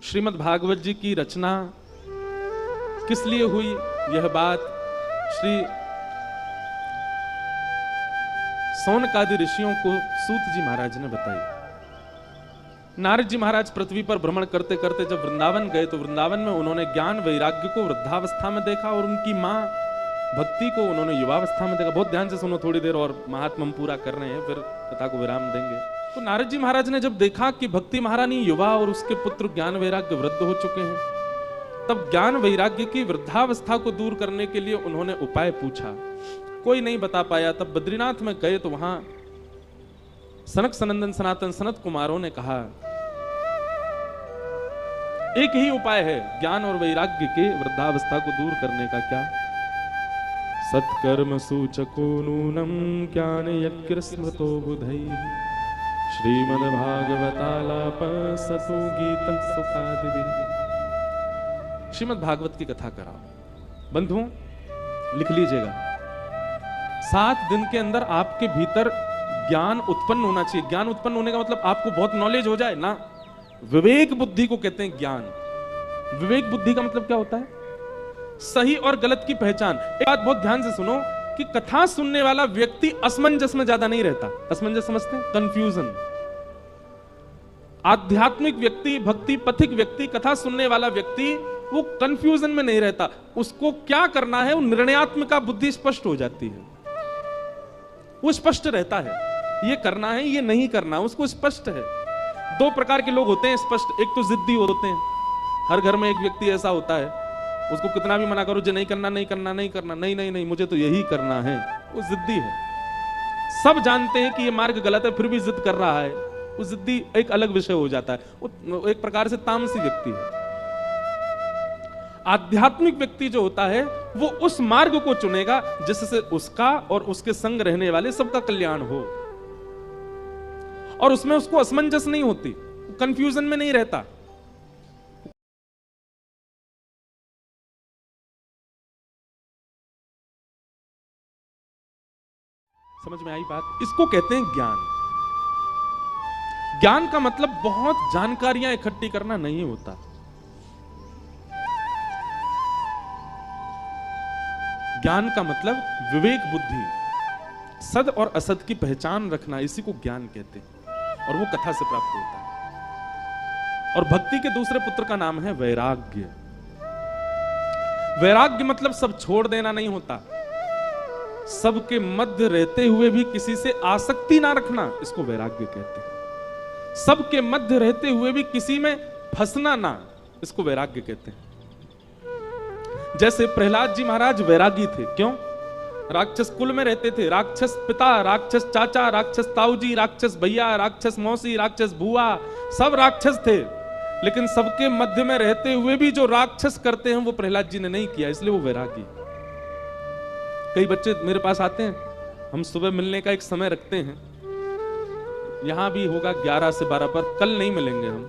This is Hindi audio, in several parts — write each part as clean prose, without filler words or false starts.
श्रीमद् भागवत जी की रचना किस लिए हुई, यह बात श्री सौनकादि ऋषियों को सूत जी महाराज ने बताई। नारद जी महाराज पृथ्वी पर भ्रमण करते करते जब वृंदावन गए तो वृंदावन में उन्होंने ज्ञान वैराग्य को वृद्धावस्था में देखा और उनकी मां भक्ति को उन्होंने युवावस्था में देखा। बहुत ध्यान से सुनो, थोड़ी देर और महात्मा हम पूरा कर रहे हैं, फिर कथा को विराम देंगे। तो नारद जी महाराज ने जब देखा कि भक्ति महारानी युवा और उसके पुत्र ज्ञान वैराग्य वृद्ध हो चुके हैं, तब ज्ञान वैराग्य की वृद्धावस्था को दूर करने के लिए उन्होंने उपाय पूछा। कोई नहीं बता पाया। तब बद्रीनाथ में गए तो वहां सनक सनंदन सनातन सनत कुमारों ने कहा एक ही उपाय है ज्ञान और वैराग्य के वृद्धावस्था को दूर करने का। क्या? सत्कर्म सूचको नूनम ज्ञान यज्ञ स्मृतो बुधै श्रीमद्भागवतालाप सतो गीत सुखादि। श्रीमद् भागवत की कथा कराओ। बंधुओं लिख लीजिएगा, 7 दिन के अंदर आपके भीतर ज्ञान उत्पन्न होना चाहिए। ज्ञान उत्पन्न होने का मतलब आपको बहुत नॉलेज हो जाए ना। विवेक बुद्धि को कहते हैं ज्ञान। विवेक बुद्धि का मतलब क्या होता है? सही और गलत की पहचान। एक बात बहुत ध्यान से सुनो कि कथा सुनने वाला व्यक्ति असमंजस में ज्यादा नहीं रहता। असमंजस समझते हैं? कंफ्यूजन। आध्यात्मिक व्यक्ति, भक्ति पथिक व्यक्ति, कथा सुनने वाला व्यक्ति वो कंफ्यूजन में नहीं रहता। उसको क्या करना है वो निर्णयात्मक बुद्धि स्पष्ट हो जाती है। वो स्पष्ट रहता है, ये करना है ये नहीं करना, उसको स्पष्ट है। 2 प्रकार के लोग होते हैं स्पष्ट। एक तो जिद्दी होते हैं। हर घर में एक व्यक्ति ऐसा होता है, उसको कितना भी मना करो जो नहीं करना नहीं करना नहीं करना, नहीं नहीं नहीं मुझे तो यही करना है, वो जिद्दी है। सब जानते हैं कि ये मार्ग गलत है फिर भी जिद कर रहा है, वो जिद्दी एक अलग विषय हो जाता है। वो एक प्रकार से तामसी व्यक्ति है। आध्यात्मिक व्यक्ति जो होता है वो उस मार्ग को चुनेगा जिससे उसका और उसके संग रहने वाले सबका कल्याण हो, और उसमें उसको असमंजस नहीं होती, कंफ्यूजन में नहीं रहता। समझ में आई बात? इसको कहते हैं ज्ञान। ज्ञान का मतलब बहुत जानकारियां इकट्ठी करना नहीं होता। ज्ञान का मतलब विवेक बुद्धि, सद और असद की पहचान रखना, इसी को ज्ञान कहते हैं, और वो कथा से प्राप्त होता है। और भक्ति के दूसरे पुत्र का नाम है वैराग्य। वैराग्य मतलब सब छोड़ देना नहीं होता, सबके मध्य रहते हुए भी किसी से आसक्ति ना रखना, इसको वैराग्य कहते हैं। सबके मध्य रहते हुए भी किसी में फंसना ना, इसको वैराग्य कहते हैं। जैसे प्रहलाद जी महाराज वैरागी थे। क्यों? राक्षस कुल में रहते थे। राक्षस पिता, राक्षस चाचा, राक्षस ताऊजी, राक्षस भैया, राक्षस मौसी, राक्षस बुआ, सब राक्षस थे। लेकिन सबके मध्य में रहते हुए भी जो राक्षस करते हैं वो प्रहलाद जी ने नहीं किया, इसलिए वो वैरागी। कई बच्चे मेरे पास आते हैं, हम सुबह मिलने का एक समय रखते हैं, यहां भी होगा 11 से 12 पर। कल नहीं मिलेंगे, हम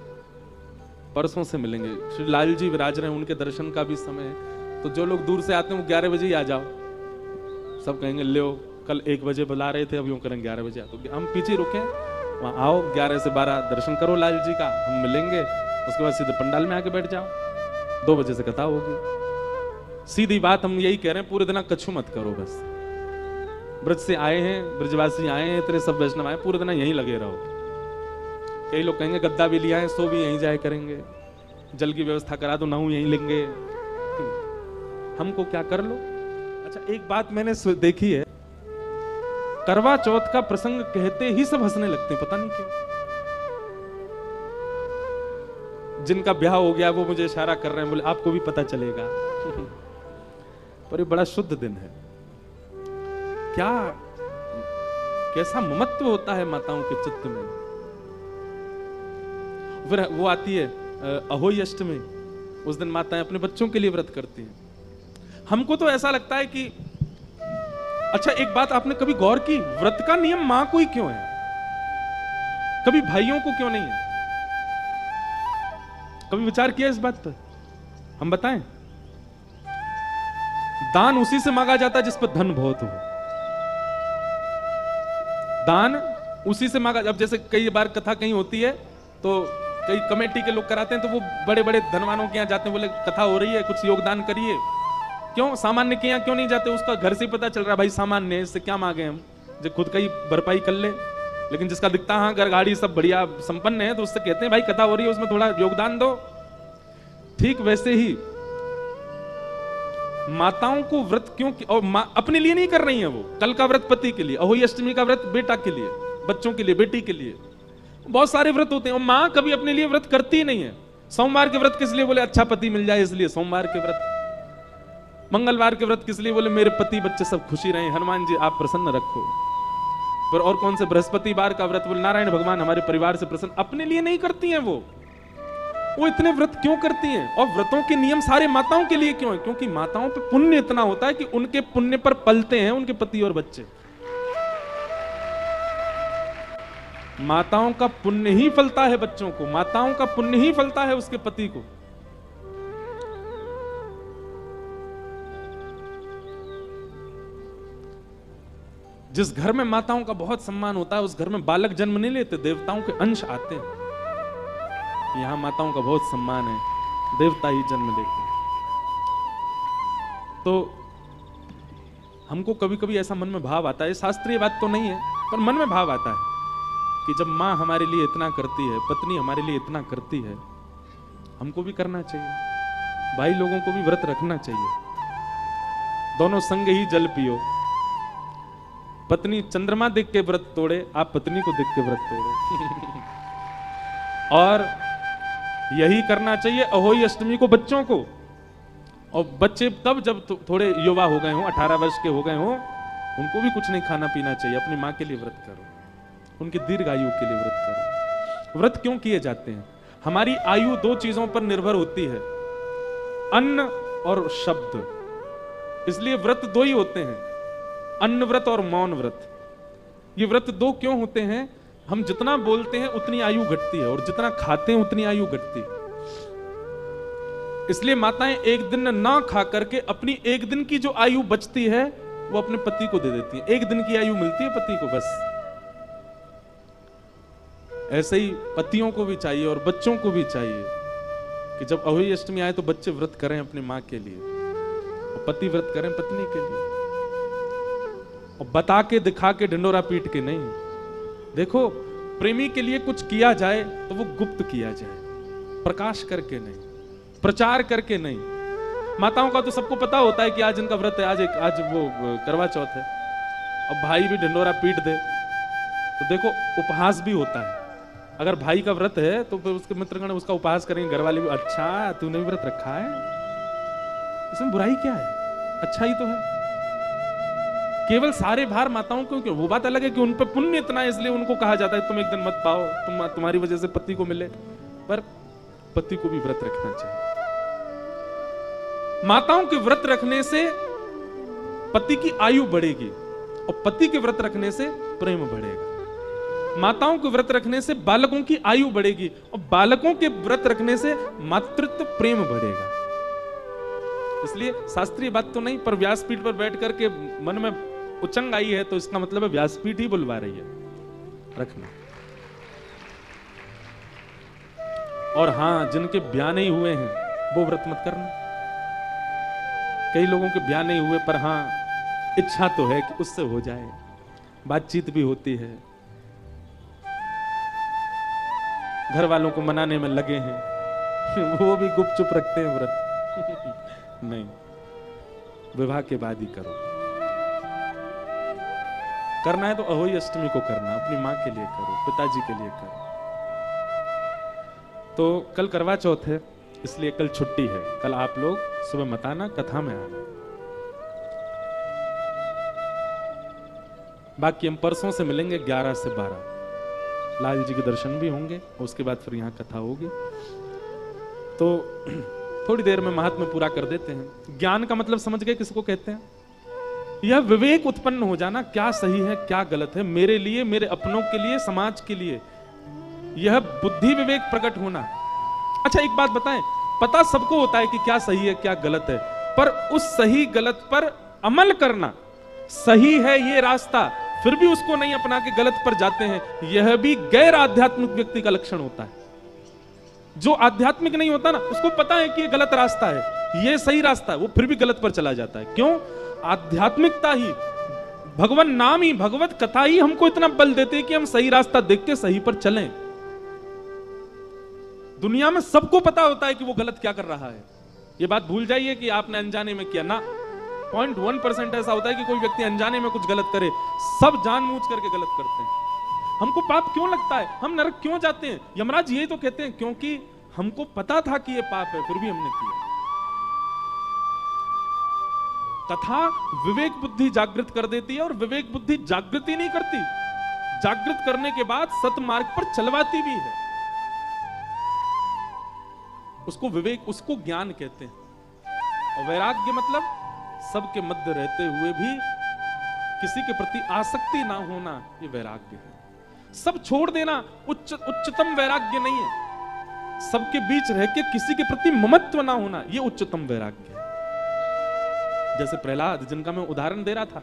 परसों से मिलेंगे। श्री लाल जी विराज रहे हैं, उनके दर्शन का भी समय है। तो जो लोग दूर से आते हैं वो 11 बजे ही आ जाओ। सब कहेंगे ले कल 1 बजे बुला रहे थे, अब यूं करें 11 बजे। तो हम पीछे रुके, वहां आओ 11 से 12 दर्शन करो लाल जी का, हम मिलेंगे। उसके बाद सीधे पंडाल में आके बैठ जाओ, 2 बजे से कथा होगी। सीधी बात हम यही कह रहे हैं, पूरे दिन कछु मत करो। बस ब्रज से आए हैं, ब्रजवासी आए हैं, तेरे सब वैष्णव आए, पूरे दिन यहीं लगे रहो। कई लोग कहेंगे गद्दा भी लिया है, सो भी यहीं जाए करेंगे, जल की व्यवस्था करा दो, नहू यहीं लेंगे, हमको क्या कर लो। अच्छा, एक बात मैंने देखी है, करवा चौथ का प्रसंग कहते ही सब हंसने लगते हैं, पता नहीं क्यों। जिनका ब्याह हो गया वो मुझे इशारा कर रहे हैं, बोले आपको भी पता चलेगा। पर ये बड़ा शुद्ध दिन है। क्या कैसा ममत्व होता है माताओं के चित्त में। फिर वो आती है अहोई अष्टमी, उस दिन माताएं अपने बच्चों के लिए व्रत करती हैं। हमको तो ऐसा लगता है कि अच्छा, एक बात आपने कभी गौर की, व्रत का नियम मां को ही क्यों है, कभी भाइयों को क्यों नहीं है? कभी विचार किया इस बात पर? हम बताएं, दान उसी से मांगा जाता है जिस पर धन बहुत हो। दान उसी से मांगा। अब जैसे कई बार कथा कहीं होती है तो कई कमेटी के लोग कराते हैं तो वो बड़े बड़े धनवानों के यहाँ जाते हैं, बोले कथा हो रही है कुछ योगदान करिए। क्यों सामान्य के यहाँ क्यों नहीं जाते? उसका घर से ही पता चल रहा है भाई सामान्य है, इससे क्या मांगे हम, जो खुद का ही भरपाई कर ले। लेकिन जिसका दिखता हाँ घर गाड़ी सब बढ़िया संपन्न है, तो उससे कहते हैं भाई कथा हो रही है उसमें थोड़ा योगदान दो। ठीक वैसे ही माताओं को व्रत क्यों, और अपने लिए नहीं कर रही है, वो कल का व्रत पति के लिए, अहोई अष्टमी का व्रत बेटा के लिए, बच्चों के लिए, बेटी के लिए, बहुत सारे व्रत होते हैं। और मां कभी अपने लिए व्रत करती ही नहीं है। सोमवार के व्रत किस लिए? बोले अच्छा पति मिल जाए इसलिए सोमवार के व्रत। मंगलवार के व्रत किस लिए? बोले मेरे पति बच्चे सब खुशी रहे, हनुमान जी आप प्रसन्न रखो। पर और कौन से? बृहस्पतिवार का व्रत, बोले नारायण भगवान हमारे परिवार से प्रसन्न। अपने लिए नहीं करती हैं वो इतने व्रत क्यों करती हैं? और व्रतों के नियम सारे माताओं के लिए क्यों है? क्योंकि माताओं पे पुण्य इतना होता है कि उनके पुण्य पर पलते हैं उनके पति और बच्चे। माताओं का पुण्य ही फलता है बच्चों को, माताओं का पुण्य ही फलता है उसके पति को। जिस घर में माताओं का बहुत सम्मान होता है उस घर में बालक जन्म नहीं लेते, देवताओं के अंश आते हैं। यहां माताओं का बहुत सम्मान है, देवता ही जन्म लेते हैं। तो हमको कभी कभी ऐसा मन में भाव आता है, शास्त्रीय बात तो नहीं है पर मन में भाव आता है कि जब माँ हमारे लिए इतना करती है, पत्नी हमारे लिए इतना करती है, हमको भी करना चाहिए। भाई लोगों को भी व्रत रखना चाहिए। दोनों संग ही जल पियो। पत्नी चंद्रमा देख के व्रत तोड़े, आप पत्नी को देख के व्रत तोड़ो। और यही करना चाहिए अहोई अष्टमी को बच्चों को। और बच्चे तब जब थोड़े युवा हो गए हों, 18 वर्ष के हो गए हों, उनको भी कुछ नहीं खाना पीना चाहिए। अपनी माँ के लिए व्रत करो, उनकी दीर्घ आयु के लिए व्रत करो। व्रत क्यों किए जाते हैं? हमारी आयु दो चीजों पर निर्भर होती है, अन्न और शब्द। इसलिए व्रत दो ही होते हैं, अन्न व्रत और मौन व्रत। ये व्रत दो क्यों होते हैं? हम जितना बोलते हैं उतनी आयु घटती है और जितना खाते हैं उतनी आयु घटती है। इसलिए माताएं एक दिन ना खा करके अपनी एक दिन की जो आयु बचती है वो अपने पति को दे देती हैं। एक दिन की आयु मिलती है पति को बस। ऐसे ही पतियों को भी चाहिए और बच्चों को भी चाहिए कि जब अहोई अष्टमी आए तो बच्चे व्रत करें अपनी मां के लिए और पति व्रत करें पत्नी के लिए। और बता के दिखा के ढिंडोरा पीट के नहीं। देखो प्रेमी के लिए कुछ किया जाए तो वो गुप्त किया जाए, प्रकाश करके नहीं, प्रचार करके नहीं। माताओं का तो सबको पता होता है कि आज इनका व्रत है, आज वो करवा चौथ है। अब भाई भी ढिंडोरा पीट दे तो देखो उपहास भी होता है। अगर भाई का व्रत है तो फिर उसके मित्रगण उसका उपहास करेंगे, घर वाले भी, अच्छा तूने भी व्रत रखा है, इसमें बुराई क्या है, अच्छा ही तो है। केवल सारे भार माताओं को क्यों? वो बात अलग है कि उन पर पुण्य इतना है इसलिए उनको कहा जाता है तुम एक दिन मत पाओ, तुम्हारी वजह से पति को मिले। पर पति को भी व्रत रखना चाहिए। माताओं के व्रत रखने से पति की आयु बढ़ेगी और पति के व्रत रखने से प्रेम बढ़ेगा। माताओं के व्रत रखने से बालकों की आयु बढ़ेगी और बालकों के व्रत रखने से मातृत्व प्रेम बढ़ेगा। इसलिए शास्त्रीय बात तो नहीं, पर व्यासपीठ पर बैठ करके मन में उचंग आई है तो इसका मतलब है व्यासपीठ ही बुलवा रही है, रखना। और हां, जिनके ब्याह नहीं हुए हैं वो व्रत मत करना। कई लोगों के ब्याह नहीं हुए पर हां इच्छा तो है कि उससे हो जाए, बातचीत भी होती है, घर वालों को मनाने में लगे हैं, वो भी गुपचुप रखते हैं व्रत। नहीं, विवाह के बाद ही करो। करना है तो अहोई अष्टमी को करना, अपनी मां के लिए करो, पिताजी के लिए करो। तो कल करवा चौथ है इसलिए कल छुट्टी है। कल आप लोग सुबह मत आना, कथा में आना। बाकी हम परसों से मिलेंगे 11 से 12। लाल जी के दर्शन भी होंगे और उसके बाद फिर यहाँ कथा होगी। तो थोड़ी देर में महात्म्य पूरा कर देते हैं। ज्ञान का मतलब समझ गए किसको कहते हैं? यह विवेक उत्पन्न हो जाना, क्या सही है क्या गलत है, मेरे लिए, मेरे अपनों के लिए, समाज के लिए, यह बुद्धि विवेक प्रकट होना। अच्छा एक बात बताएं, पता सबको होता है कि क्या सही है क्या गलत है, पर उस सही गलत पर अमल करना, सही है ये रास्ता फिर भी उसको नहीं अपना के गलत पर जाते हैं, यह भी गैर आध्यात्मिक व्यक्ति का लक्षण होता है। जो आध्यात्मिक नहीं होता ना, उसको पता है कि ये गलत रास्ता है, ये सही रास्ता है, वो फिर भी गलत पर चला जाता है। क्यों? आध्यात्मिकता ही, भगवान नाम ही, भगवत कथा ही हमको इतना बल देते हैं कि हम सही रास्ता देख के सही पर चलें। दुनिया में सबको पता होता है कि वो गलत क्या कर रहा है। ये बात भूल जाइए कि आपने अनजाने में किया ना। 0.1% ऐसा होता है कि कोई व्यक्ति अनजाने में कुछ गलत करे, सब जानबूझ करके गलत करते हैं। हमको पाप क्यों लगता है, हम नरक क्यों जाते हैं? यमराज यही तो कहते हैं, क्योंकि हमको पता था कि ये पाप है, फिर भी हमने किया। कथा विवेक बुद्धि जागृत कर देती है, और विवेक बुद्धि जागृति नहीं करती, जागृत करने के बाद सतमार्ग पर चलवाती भी है। उसको विवेक, उसको ज्ञान कहते हैं। और वैराग्य मतलब सबके मध्य रहते हुए भी किसी के प्रति आसक्ति ना होना, ये वैराग्य है। सब छोड़ देना उच्चतम वैराग्य नहीं है। सबके बीच रह के किसी के प्रति ममत्व ना होना, ये उच्चतम वैराग्य है। जैसे प्रहलाद, जिनका मैं उदाहरण दे रहा था,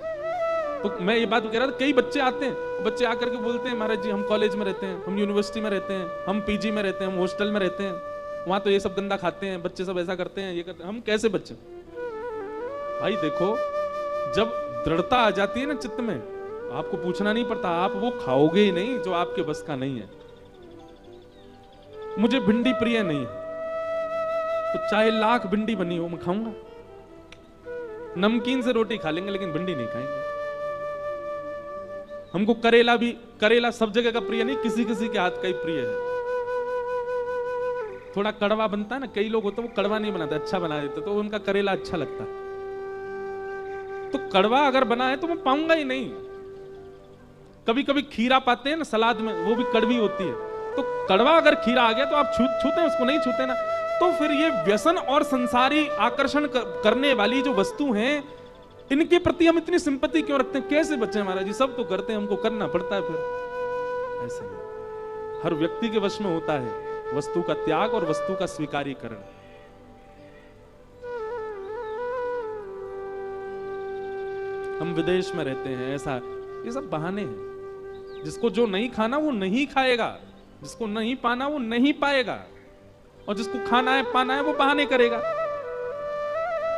तो मैं ये बात कह रहा था, कई बच्चे आते हैं, बच्चे आकर के बोलते हैं, महाराज जी हम कॉलेज में रहते हैं, हम यूनिवर्सिटी में रहते हैं, हम पीजी में रहते हैं, हम हॉस्टल में रहते हैं, वहां तो ये सब गंदा खाते हैं, बच्चे सब ऐसा करते हैं, ये करते हैं। हम कैसे बच्चे? भाई देखो, जब दृढ़ता आ जाती है ना चित्त में, आपको पूछना नहीं पड़ता, आप वो खाओगे ही नहीं जो आपके बस का नहीं है। मुझे भिंडी प्रिय नहीं है, तो चाहे लाख भिंडी बनी हो मैं खाऊंगा। नमकीन से रोटी खा लेंगे लेकिन भिंडी नहीं खाएंगे। हमको करेला भी, करेला सब जगह का प्रिय नहीं, किसी किसी के हाथ का ही प्रिय है। थोड़ा कड़वा बनता है ना, कई लोग होते हैं वो कड़वा नहीं बनाते, अच्छा बना देते, तो उनका करेला अच्छा लगता है। तो कड़वा अगर बना है तो मैं पाऊंगा ही नहीं। कभी कभी खीरा पाते हैं ना सलाद में, वो भी कड़वी होती है, तो कड़वा अगर खीरा आ गया तो आप छूते हैं उसको, नहीं छूते ना। तो फिर ये व्यसन और संसारी आकर्षण करने वाली जो वस्तु हैं, इनके प्रति हम इतनी सिंपैथी क्यों रखते हैं? कैसे बच्चे महाराज जी, सब तो करते हैं, हमको करना पड़ता है। फिर ऐसे नहीं, हर व्यक्ति के वश में होता है वस्तु का त्याग और वस्तु का स्वीकारीकरण। हम विदेश में रहते हैं, ऐसा, ये सब बहाने हैं। जिसको जो नहीं खाना वो नहीं खाएगा, जिसको नहीं पाना वो नहीं पाएगा, और जिसको खाना है पाना है वो बहाने करेगा।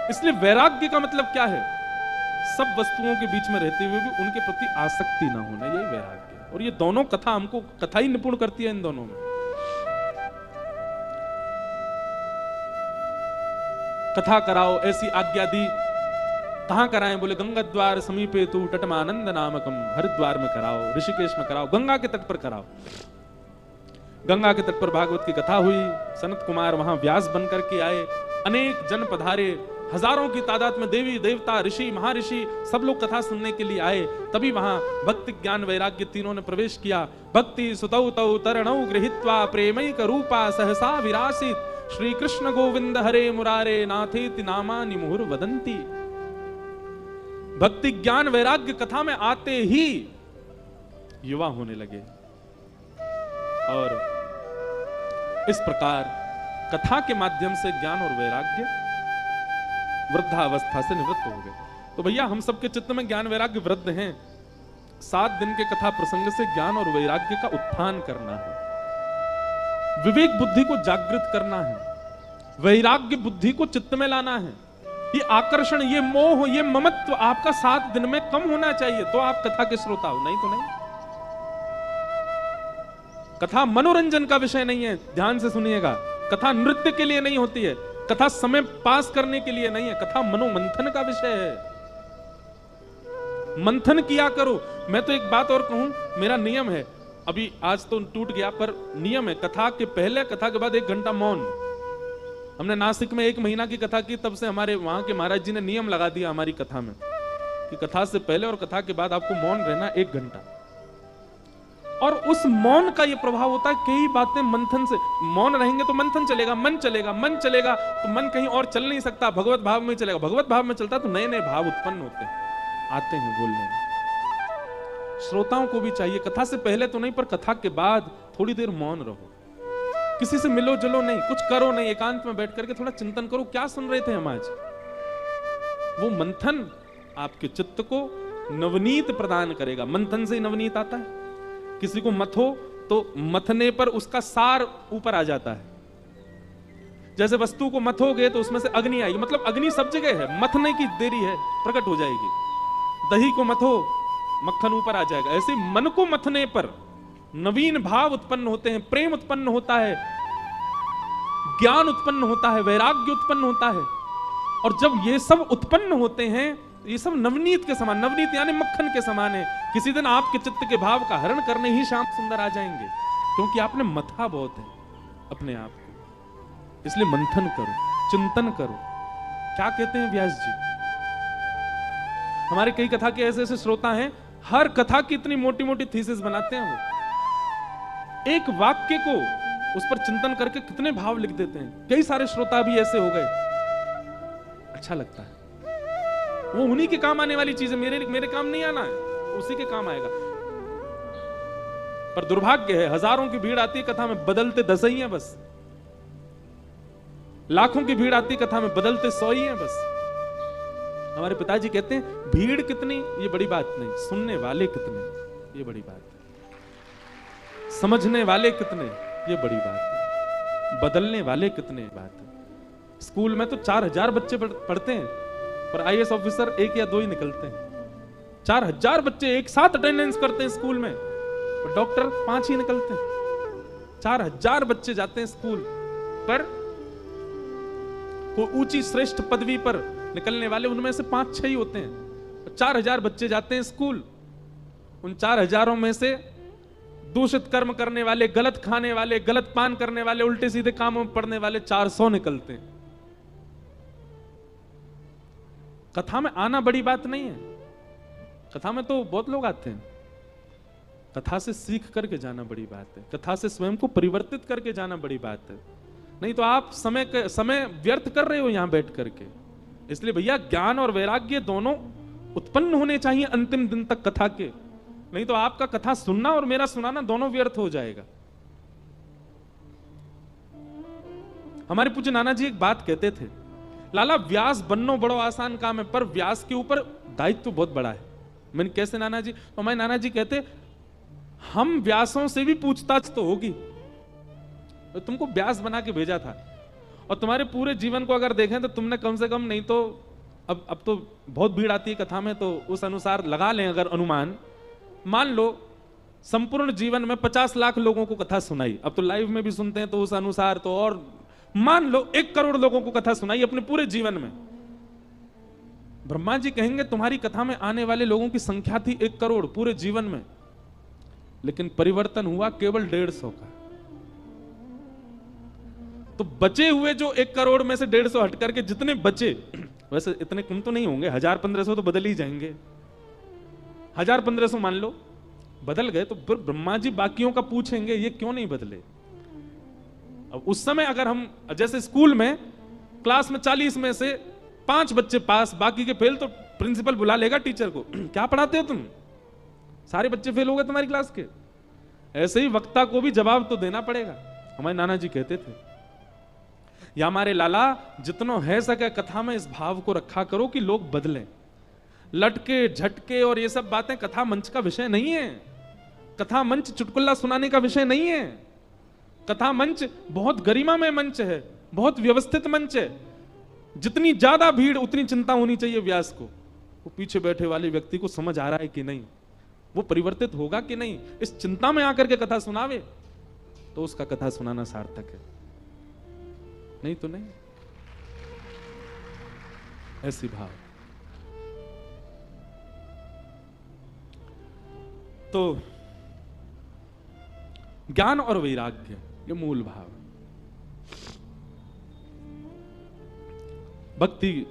इसलिए वैराग्य का मतलब क्या है? सब वस्तुओं के बीच में रहते हुए भी उनके प्रति आसक्ति ना होना, यही वैराग्य है। और ये दोनों कथा हमको, कथा ही निपुण करती है इन दोनों में। कथा कराओ ऐसी आज्ञा दी, कहां कराएं? बोले गंगा द्वार समीपे तू तटमानंद नामकम, हरिद्वार में कराओ, ऋषिकेश में कराओ, गंगा के तट पर कराओ। गंगा के तट पर भागवत की कथा हुई, सनत कुमार वहां व्यास बनकर के आए, अनेक जन पधारे, हजारों की तादाद में देवी देवता ऋषि महर्षि सब लोग कथा सुनने के लिए आए। तभी वहां भक्ति ज्ञान वैराग्य तीनों ने प्रवेश किया। भक्ति सुतौ तौ तरणौ गृहीत्वा प्रेमैक रूपा सहसा विरासित, श्री कृष्ण गोविंद हरे मुरारे नाथेति नामानि मुहुर वदंती। भक्ति ज्ञान वैराग्य कथा में आते ही युवा होने लगे, और इस प्रकार कथा के माध्यम से ज्ञान और वैराग्य वृद्धावस्था से निवृत्त हो गए। तो भैया हम सबके चित्त में ज्ञान वैराग्य वृद्ध हैं। 7 दिन के कथा प्रसंग से ज्ञान और वैराग्य का उत्थान करना है, विवेक बुद्धि को जागृत करना है, वैराग्य बुद्धि को चित्त में लाना है। ये आकर्षण, ये मोह, ये ममत्व आपका 7 दिन में कम होना चाहिए, तो आप कथा के श्रोता हो, नहीं तो नहीं। कथा मनोरंजन का विषय नहीं है, ध्यान से सुनिएगा। कथा नृत्य के लिए नहीं होती है, कथा समय पास करने के लिए नहीं है, कथा मनोमंथन का विषय है। मंथन किया करो। मैं तो एक बात और कहूं, मेरा नियम है, अभी आज तो टूट गया, पर नियम है, कथा के पहले कथा के बाद 1 घंटा मौन। हमने नासिक में 1 महीना की कथा की, तब से हमारे वहां के महाराज जी ने नियम लगा दिया हमारी कथा में कि कथा से पहले और कथा के बाद आपको मौन रहना 1 घंटा। और उस मौन का ये प्रभाव होता है, कई बातें मंथन से, मौन रहेंगे तो मंथन चलेगा, मन चलेगा, मन चलेगा तो मन कहीं और चल नहीं सकता, भगवत भाव में चलेगा। भगवत भाव में चलता तो नए नए भाव उत्पन्न होते हैं, आते हैं बोलने में। श्रोताओं को भी चाहिए, कथा से पहले तो नहीं, पर कथा के बाद थोड़ी देर मौन रहो, किसी से मिलो जुलो नहीं, कुछ करो नहीं, एकांत में बैठ करके थोड़ा चिंतन करो, क्या सुन रहे थे हम आज। वो मंथन आपके चित्त को नवनीत प्रदान करेगा। मंथन से ही नवनीत आता है। किसी को मथो तो मथने पर उसका सार ऊपर आ जाता है, जैसे वस्तु को मथोगे तो उसमें से अग्नि आएगी, मतलब अग्नि सब जगह है, मथने की देरी है, प्रकट हो जाएगी। दही को मथो, मक्खन ऊपर आ जाएगा। ऐसे मन को मथने पर नवीन भाव उत्पन्न होते हैं, प्रेम उत्पन्न होता है, ज्ञान उत्पन्न होता है, वैराग्य उत्पन्न होता है। और जब ये सब उत्पन्न होते हैं, ये सब नवनीत के समान, नवनीत यानी मक्खन के समान है। किसी दिन आपके चित्त के भाव का हरण करने ही शांत सुंदर आ जाएंगे, क्योंकि आपने मथा बहुत है अपने आप को। इसलिए मंथन करो, चिंतन करो। क्या कहते हैं व्यास जी? हमारे कई कथा के ऐसे ऐसे श्रोता हैं, हर कथा की इतनी मोटी मोटी थीसिस बनाते हैं। वो एक वाक्य को उस पर चिंतन करके कितने भाव लिख देते हैं। कई सारे श्रोता भी ऐसे हो गए, अच्छा लगता है। वो उन्हीं के काम आने वाली चीज है, मेरे काम नहीं आना है, उसी के काम आएगा। पर दुर्भाग्य है, हजारों की भीड़ आती है कथा में, बदलते 10 ही हैं बस। लाखों की भीड़ आती कथा में, बदलते 100 ही हैं बस। हमारे पिताजी कहते हैं भीड़ कितनी ये बड़ी बात नहीं, सुनने वाले कितने ये बड़ी बात है। समझने वाले कितने ये बड़ी बात है। बदलने वाले कितने बात है। स्कूल में तो 4000 बच्चे पढ़ते हैं, पर IAS ऑफिसर 1 या 2 ही निकलते हैं। 4000 बच्चे एक साथ अटेंडेंस करते हैं स्कूल में, पर डॉक्टर 5 ही निकलते हैं। 4000 बच्चे जाते हैं स्कूल, पर कोई ऊंची श्रेष्ठ पदवी पर निकलने वाले उनमें से 5-6 ही होते हैं। 4000 बच्चे जाते हैं स्कूल, उन 4000 में से दूषित कर्म करने वाले, गलत खाने वाले, गलत पान करने वाले, उल्टे सीधे कामों में पड़ने वाले 400 निकलते हैं। कथा में आना बड़ी बात नहीं है, कथा में तो बहुत लोग आते हैं। कथा से सीख करके जाना बड़ी बात है, कथा से स्वयं को परिवर्तित करके जाना बड़ी बात है। नहीं तो आप समय व्यर्थ कर रहे हो यहां बैठ करके। इसलिए भैया ज्ञान और वैराग्य दोनों उत्पन्न होने चाहिए अंतिम दिन तक कथा के, नहीं तो आपका कथा सुनना और मेरा सुनाना दोनों व्यर्थ हो जाएगा। हमारे पूज्य नाना जी एक बात कहते थे, लाला व्यास बनना बड़ो आसान काम है, पर व्यास के ऊपर दायित्व बहुत बड़ा है। मैंने कैसे नाना जी? तो हमारे नाना जी कहते हम व्यासों से भी पूछताछ तो होगी। तो तुमको व्यास बना के भेजा था, और तुम्हारे पूरे जीवन को अगर देखें तो तुमने कम से कम, नहीं तो अब तो बहुत भीड़ आती है कथा में, तो उस अनुसार लगा लें अगर अनुमान, मान लो संपूर्ण जीवन में 50 लाख लोगों को कथा सुनाई। अब तो लाइव में भी सुनते हैं, तो उस अनुसार तो और मान लो 1 करोड़ लोगों को कथा सुनाई अपने पूरे जीवन में। ब्रह्मा जी कहेंगे तुम्हारी कथा में आने वाले लोगों की संख्या थी 1 करोड़ पूरे जीवन में, लेकिन परिवर्तन हुआ केवल 150 का। तो बचे हुए जो 1 करोड़ में से 150 हट करके जितने बचे, वैसे इतने कम तो नहीं होंगे, 1000-1500 तो बदल ही जाएंगे। 1000-1500 मान लो बदल गए, तो फिर ब्रह्मा जी बाकियों का पूछेंगे ये क्यों नहीं बदले। अब उस समय अगर हम जैसे स्कूल में क्लास में 40 में से 5 बच्चे पास, बाकी के फेल, तो प्रिंसिपल बुला लेगा टीचर को, क्या पढ़ाते हो तुम, सारे बच्चे फेल हो गए तुम्हारी क्लास के। ऐसे ही वक्ता को भी जवाब तो देना पड़ेगा। हमारे नाना जी कहते थे, या हमारे लाला जितनो है सके कथा में इस भाव को रखा करो कि लोग बदलें। लटके झटके और ये सब बातें कथा मंच का विषय नहीं है। कथा मंच चुटकुल्ला सुनाने का विषय नहीं है। कथा मंच बहुत गरिमामय मंच है, बहुत व्यवस्थित मंच है। जितनी ज्यादा भीड़ उतनी चिंता होनी चाहिए व्यास को, वो पीछे बैठे वाले व्यक्ति को समझ आ रहा है कि नहीं, वो परिवर्तित होगा कि नहीं, इस चिंता में आकर के कथा सुनावे तो उसका कथा सुनाना सार्थक है, नहीं तो नहीं। ऐसी भाव। तो ज्ञान और वैराग्य ये मूल भाव। भक्ति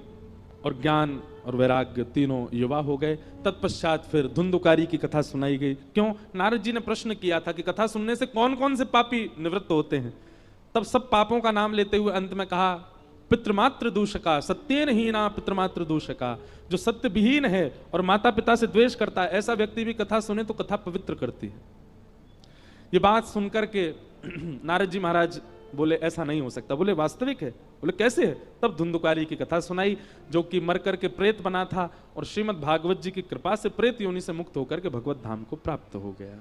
और ज्ञान और वैराग्य तीनों युवा हो गए। तत्पश्चात फिर धुंधुकारी की कथा सुनाई गई। क्यों? नारद जी ने प्रश्न किया था कि कथा सुनने से कौन कौन से पापी निवृत्त होते हैं। तब सब पापों का नाम लेते हुए अंत में कहा, पितृमात्र दूषका सत्येन हीना पितृमात्र दूषका। जो सत्य विहीन है और माता पिता से द्वेष करता है, ऐसा व्यक्ति भी कथा सुने तो कथा पवित्र करती है। ये बात सुनकर के नारद जी महाराज बोले ऐसा नहीं हो सकता। बोले वास्तविक है। बोले कैसे है? तब धुंधुकारी की कथा सुनाई, जो कि मर करके प्रेत बना था और श्रीमद् भागवत जी की कृपा से प्रेत योनि से मुक्त होकर के भगवत धाम को प्राप्त हो गया।